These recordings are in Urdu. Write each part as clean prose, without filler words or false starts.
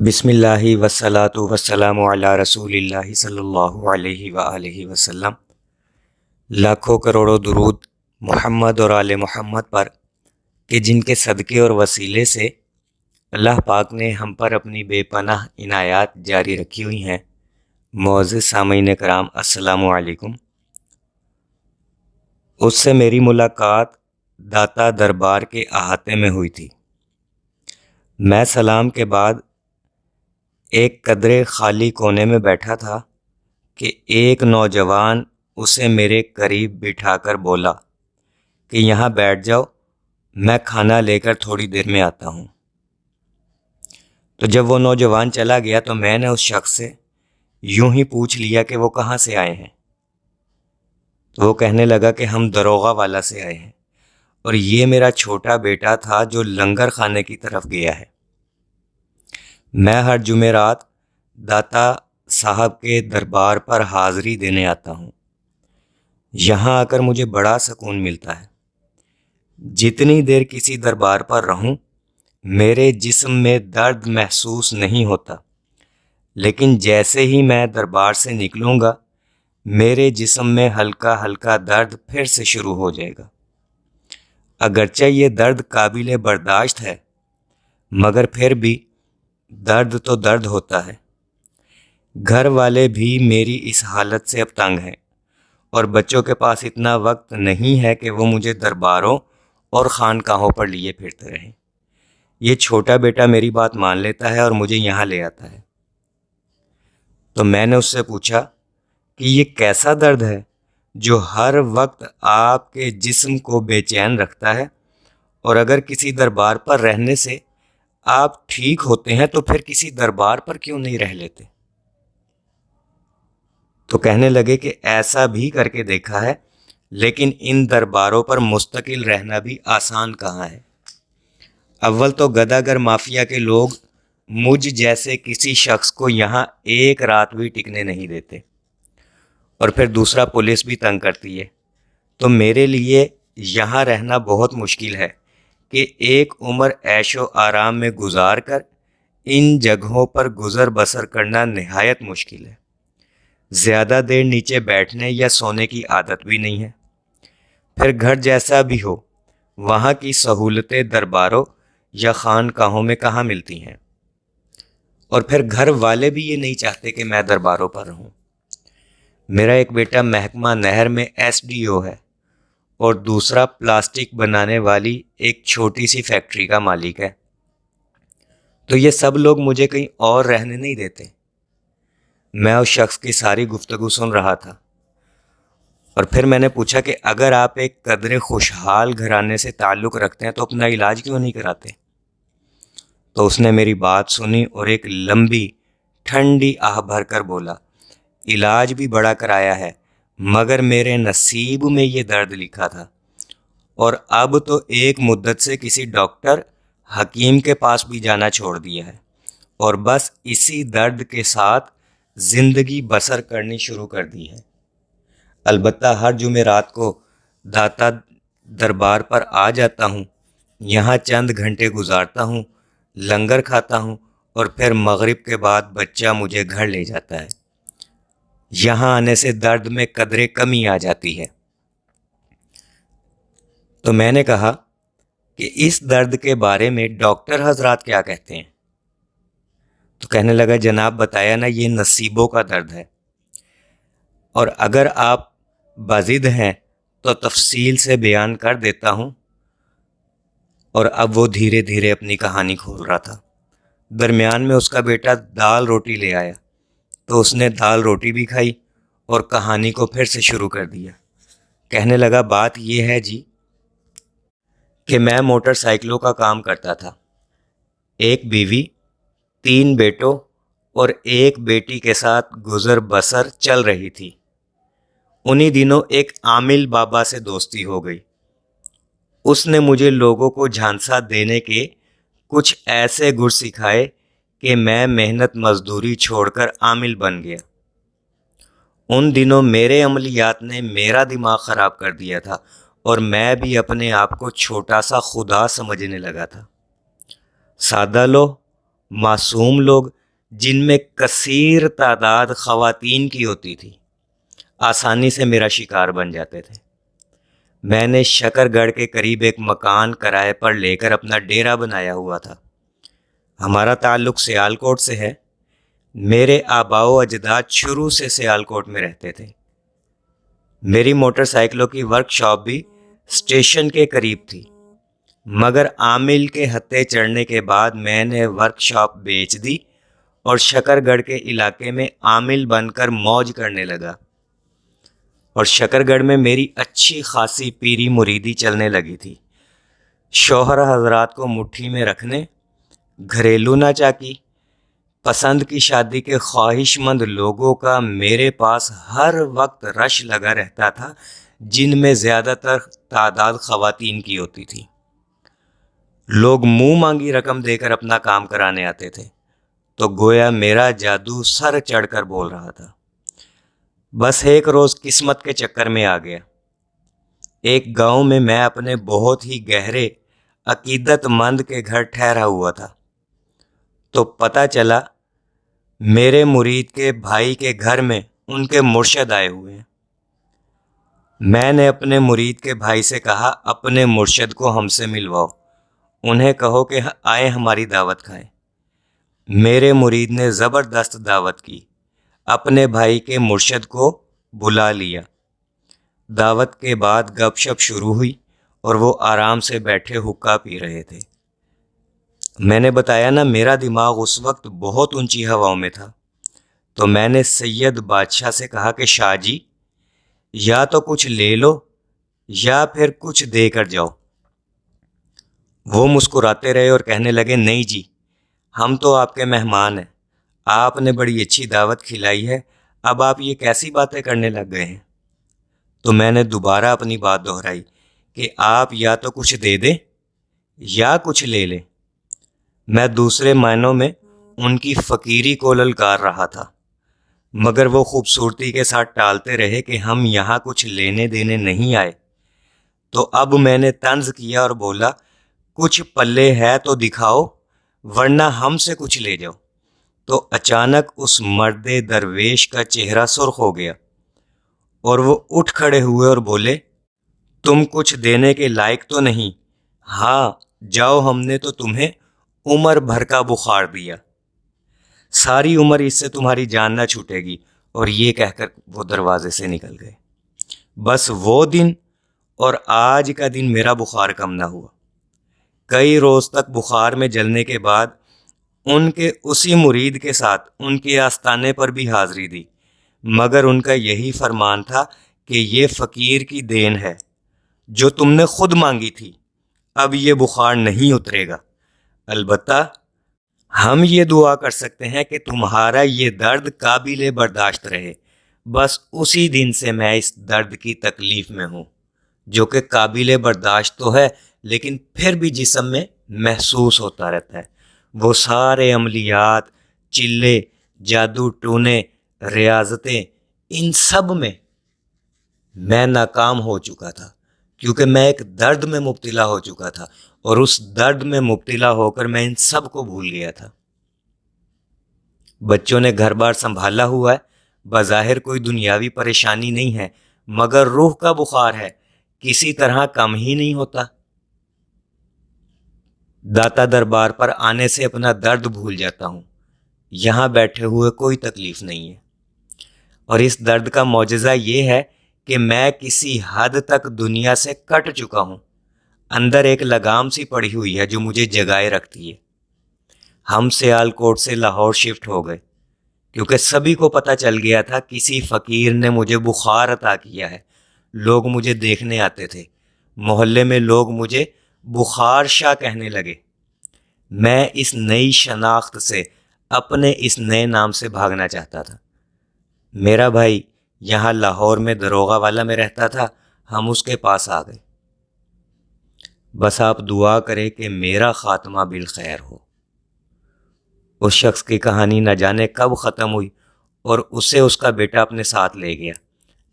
بسم اللہ والصلاۃ والسلام علی رسول اللہ صلی اللہ علیہ وآلہ وسلم۔ لاکھوں کروڑوں درود محمد اور آل محمد پر کہ جن کے صدقے اور وسیلے سے اللہ پاک نے ہم پر اپنی بے پناہ عنایات جاری رکھی ہوئی ہیں۔ معزز سامعین کرام، السلام علیکم۔ اس سے میری ملاقات داتا دربار کے احاطے میں ہوئی تھی۔ میں سلام کے بعد ایک قدرے خالی کونے میں بیٹھا تھا کہ ایک نوجوان اسے میرے قریب بٹھا کر بولا کہ یہاں بیٹھ جاؤ، میں کھانا لے کر تھوڑی دیر میں آتا ہوں۔ تو جب وہ نوجوان چلا گیا تو میں نے اس شخص سے یوں ہی پوچھ لیا کہ وہ کہاں سے آئے ہیں۔ تو وہ کہنے لگا کہ ہم دروغہ والا سے آئے ہیں، اور یہ میرا چھوٹا بیٹا تھا جو لنگر خانے کی طرف گیا ہے۔ میں ہر جمعرات داتا صاحب کے دربار پر حاضری دینے آتا ہوں۔ یہاں آ کر مجھے بڑا سکون ملتا ہے۔ جتنی دیر کسی دربار پر رہوں میرے جسم میں درد محسوس نہیں ہوتا، لیکن جیسے ہی میں دربار سے نکلوں گا میرے جسم میں ہلکا ہلکا درد پھر سے شروع ہو جائے گا۔ اگرچہ یہ درد قابل برداشت ہے، مگر پھر بھی درد تو درد ہوتا ہے۔ گھر والے بھی میری اس حالت سے اب تنگ ہیں، اور بچوں کے پاس اتنا وقت نہیں ہے کہ وہ مجھے درباروں اور خانقاہوں پر لیے پھرتے رہیں۔ یہ چھوٹا بیٹا میری بات مان لیتا ہے اور مجھے یہاں لے آتا ہے۔ تو میں نے اس سے پوچھا کہ یہ کیسا درد ہے جو ہر وقت آپ کے جسم کو بے چین رکھتا ہے، اور اگر کسی دربار پر رہنے سے آپ ٹھیک ہوتے ہیں تو پھر کسی دربار پر کیوں نہیں رہ لیتے؟ تو کہنے لگے کہ ایسا بھی کر کے دیکھا ہے، لیکن ان درباروں پر مستقل رہنا بھی آسان کہاں ہے۔ اول تو گداگر مافیا کے لوگ مجھ جیسے کسی شخص کو یہاں ایک رات بھی ٹکنے نہیں دیتے، اور پھر دوسرا پولیس بھی تنگ کرتی ہے۔ تو میرے لیے یہاں رہنا بہت مشکل ہے کہ ایک عمر عیش و آرام میں گزار کر ان جگہوں پر گزر بسر کرنا نہایت مشکل ہے۔ زیادہ دیر نیچے بیٹھنے یا سونے کی عادت بھی نہیں ہے۔ پھر گھر جیسا بھی ہو، وہاں کی سہولتیں درباروں یا خانقاہوں میں کہاں ملتی ہیں؟ اور پھر گھر والے بھی یہ نہیں چاہتے کہ میں درباروں پر رہوں۔ میرا ایک بیٹا محکمہ نہر میں SDO ہے، اور دوسرا پلاسٹک بنانے والی ایک چھوٹی سی فیکٹری کا مالک ہے۔ تو یہ سب لوگ مجھے کہیں اور رہنے نہیں دیتے۔ میں اس شخص کی ساری گفتگو سن رہا تھا، اور پھر میں نے پوچھا کہ اگر آپ ایک قدرے خوشحال گھرانے سے تعلق رکھتے ہیں تو اپنا علاج کیوں نہیں کراتے؟ تو اس نے میری بات سنی اور ایک لمبی ٹھنڈی آہ بھر کر بولا، علاج بھی بڑا کرایا ہے، مگر میرے نصیب میں یہ درد لکھا تھا، اور اب تو ایک مدت سے کسی ڈاکٹر حکیم کے پاس بھی جانا چھوڑ دیا ہے، اور بس اسی درد کے ساتھ زندگی بسر کرنی شروع کر دی ہے۔ البتہ ہر جمعرات کو داتا دربار پر آ جاتا ہوں، یہاں چند گھنٹے گزارتا ہوں، لنگر کھاتا ہوں، اور پھر مغرب کے بعد بچہ مجھے گھر لے جاتا ہے۔ یہاں آنے سے درد میں قدرے کمی آ جاتی ہے۔ تو میں نے کہا کہ اس درد کے بارے میں ڈاکٹر حضرات کیا کہتے ہیں؟ تو کہنے لگا، جناب بتایا نا، یہ نصیبوں کا درد ہے، اور اگر آپ باضد ہیں تو تفصیل سے بیان کر دیتا ہوں۔ اور اب وہ دھیرے دھیرے اپنی کہانی کھول رہا تھا۔ درمیان میں اس کا بیٹا دال روٹی لے آیا، تو اس نے دال روٹی بھی کھائی اور کہانی کو پھر سے شروع کر دیا۔ کہنے لگا، بات یہ ہے جی کہ میں موٹر سائیکلوں کا کام کرتا تھا۔ ایک بیوی، 3 بیٹوں اور ایک بیٹی کے ساتھ گزر بسر چل رہی تھی۔ انہی دنوں ایک عامل بابا سے دوستی ہو گئی۔ اس نے مجھے لوگوں کو جھانسا دینے کے کچھ ایسے گر سکھائے کہ میں محنت مزدوری چھوڑ کر عامل بن گیا۔ ان دنوں میرے عملیات نے میرا دماغ خراب کر دیا تھا، اور میں بھی اپنے آپ کو چھوٹا سا خدا سمجھنے لگا تھا۔ سادہ لو، معصوم لوگ جن میں کثیر تعداد خواتین کی ہوتی تھی آسانی سے میرا شکار بن جاتے تھے۔ میں نے شکر گڑھ کے قریب ایک مکان کرائے پر لے کر اپنا ڈیرا بنایا ہوا تھا۔ ہمارا تعلق سیالکوٹ سے ہے۔ میرے آباء و اجداد شروع سے سیالکوٹ میں رہتے تھے۔ میری موٹر سائیکلوں کی ورک شاپ بھی اسٹیشن کے قریب تھی، مگر عامل کے ہتے چڑھنے کے بعد میں نے ورک شاپ بیچ دی اور شکر گڑھ کے علاقے میں عامل بن کر موج کرنے لگا، اور شکر گڑھ میں میری اچھی خاصی پیری مریدی چلنے لگی تھی۔ شوہر حضرات کو مٹھی میں رکھنے، گھریلو ناچاکی، پسند کی شادی کے خواہش مند لوگوں کا میرے پاس ہر وقت رش لگا رہتا تھا، جن میں زیادہ تر تعداد خواتین کی ہوتی تھی۔ لوگ منہ مانگی رقم دے کر اپنا کام کرانے آتے تھے، تو گویا میرا جادو سر چڑھ کر بول رہا تھا۔ بس ایک روز قسمت کے چکر میں آ گیا۔ ایک گاؤں میں اپنے بہت ہی گہرے عقیدت مند کے گھر ٹھہرا ہوا تھا، تو پتہ چلا میرے مرید کے بھائی کے گھر میں ان کے مرشد آئے ہوئے ہیں۔ میں نے اپنے مرید کے بھائی سے کہا اپنے مرشد کو ہم سے ملواؤ، انہیں کہو کہ آئیں ہماری دعوت کھائیں۔ میرے مرید نے زبردست دعوت کی، اپنے بھائی کے مرشد کو بلا لیا۔ دعوت کے بعد گپ شپ شروع ہوئی اور وہ آرام سے بیٹھے حقہ پی رہے تھے۔ میں نے بتایا نا میرا دماغ اس وقت بہت اونچی ہواؤں میں تھا، تو میں نے سید بادشاہ سے کہا کہ شاہ جی یا تو کچھ لے لو یا پھر کچھ دے کر جاؤ۔ وہ مسکراتے رہے اور کہنے لگے نہیں جی، ہم تو آپ کے مہمان ہیں، آپ نے بڑی اچھی دعوت کھلائی ہے، اب آپ یہ کیسی باتیں کرنے لگ گئے ہیں؟ تو میں نے دوبارہ اپنی بات دہرائی کہ آپ یا تو کچھ دے دیں یا کچھ لے لیں۔ میں دوسرے معنوں میں ان کی فقیری کو للکار رہا تھا، مگر وہ خوبصورتی کے ساتھ ٹالتے رہے کہ ہم یہاں کچھ لینے دینے نہیں آئے۔ تو اب میں نے طنز کیا اور بولا کچھ پلے ہے تو دکھاؤ ورنہ ہم سے کچھ لے جاؤ۔ تو اچانک اس مرد درویش کا چہرہ سرخ ہو گیا اور وہ اٹھ کھڑے ہوئے اور بولے تم کچھ دینے کے لائق تو نہیں، ہاں جاؤ ہم نے تو تمہیں عمر بھر کا بخار دیا، ساری عمر اس سے تمہاری جان نہ چھوٹے گی۔ اور یہ کہہ کر وہ دروازے سے نکل گئے۔ بس وہ دن اور آج کا دن میرا بخار کم نہ ہوا۔ کئی روز تک بخار میں جلنے کے بعد ان کے اسی مرید کے ساتھ ان کے آستانے پر بھی حاضری دی، مگر ان کا یہی فرمان تھا کہ یہ فقیر کی دین ہے جو تم نے خود مانگی تھی، اب یہ بخار نہیں اترے گا، البتہ ہم یہ دعا کر سکتے ہیں کہ تمہارا یہ درد قابل برداشت رہے۔ بس اسی دن سے میں اس درد کی تکلیف میں ہوں، جو کہ قابل برداشت تو ہے لیکن پھر بھی جسم میں محسوس ہوتا رہتا ہے۔ وہ سارے عملیات، چلے، جادو ٹونے، ریاضتیں، ان سب میں ناکام ہو چکا تھا، کیونکہ میں ایک درد میں مبتلا ہو چکا تھا، اور اس درد میں مبتلا ہو کر میں ان سب کو بھول گیا تھا۔ بچوں نے گھر بار سنبھالا ہوا ہے، بظاہر کوئی دنیاوی پریشانی نہیں ہے، مگر روح کا بخار ہے، کسی طرح کم ہی نہیں ہوتا۔ داتا دربار پر آنے سے اپنا درد بھول جاتا ہوں، یہاں بیٹھے ہوئے کوئی تکلیف نہیں ہے۔ اور اس درد کا معجزہ یہ ہے کہ میں کسی حد تک دنیا سے کٹ چکا ہوں، اندر ایک لگام سی پڑی ہوئی ہے جو مجھے جگائے رکھتی ہے۔ ہم سیالکوٹ سے لاہور شفٹ ہو گئے کیونکہ سبھی کو پتہ چل گیا تھا کسی فقیر نے مجھے بخار عطا کیا ہے۔ لوگ مجھے دیکھنے آتے تھے، محلے میں لوگ مجھے بخار شاہ کہنے لگے۔ میں اس نئی شناخت سے، اپنے اس نئے نام سے بھاگنا چاہتا تھا۔ میرا بھائی یہاں لاہور میں دروغہ والا میں رہتا تھا، ہم اس کے پاس آ گئے۔ بس آپ دعا کریں کہ میرا خاتمہ بالخیر ہو۔ اس شخص کی کہانی نہ جانے کب ختم ہوئی اور اسے اس کا بیٹا اپنے ساتھ لے گیا،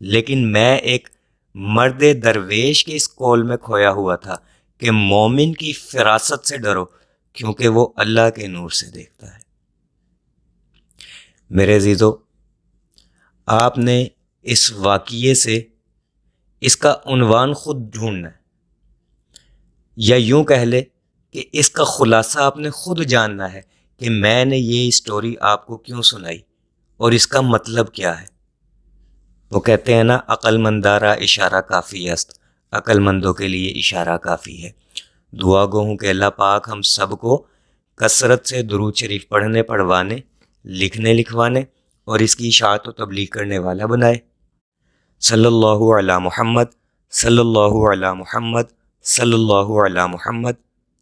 لیکن میں ایک مرد درویش کی اس قول میں کھویا ہوا تھا کہ مومن کی فراست سے ڈرو کیونکہ وہ اللہ کے نور سے دیکھتا ہے۔ میرے عزیزو، آپ نے اس واقعے سے اس کا عنوان خود ڈھونڈنا ہے، یا یوں کہہ لے کہ اس کا خلاصہ آپ نے خود جاننا ہے کہ میں نے یہ اسٹوری آپ کو کیوں سنائی اور اس کا مطلب کیا ہے۔ وہ کہتے ہیں نا، عقل مندارا اشارہ کافی است، عقل مندوں کے لیے اشارہ کافی ہے۔ دعا گو ہوں کہ اللہ پاک ہم سب کو کثرت سے درود شریف پڑھنے، پڑھوانے، لکھنے، لکھوانے اور اس کی اشاعت و تبلیغ کرنے والا بنائے۔ صلی اللہ علی محمد، صلی اللہ علی محمد، صلی اللہ علی محمد۔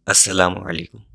السلام علیکم۔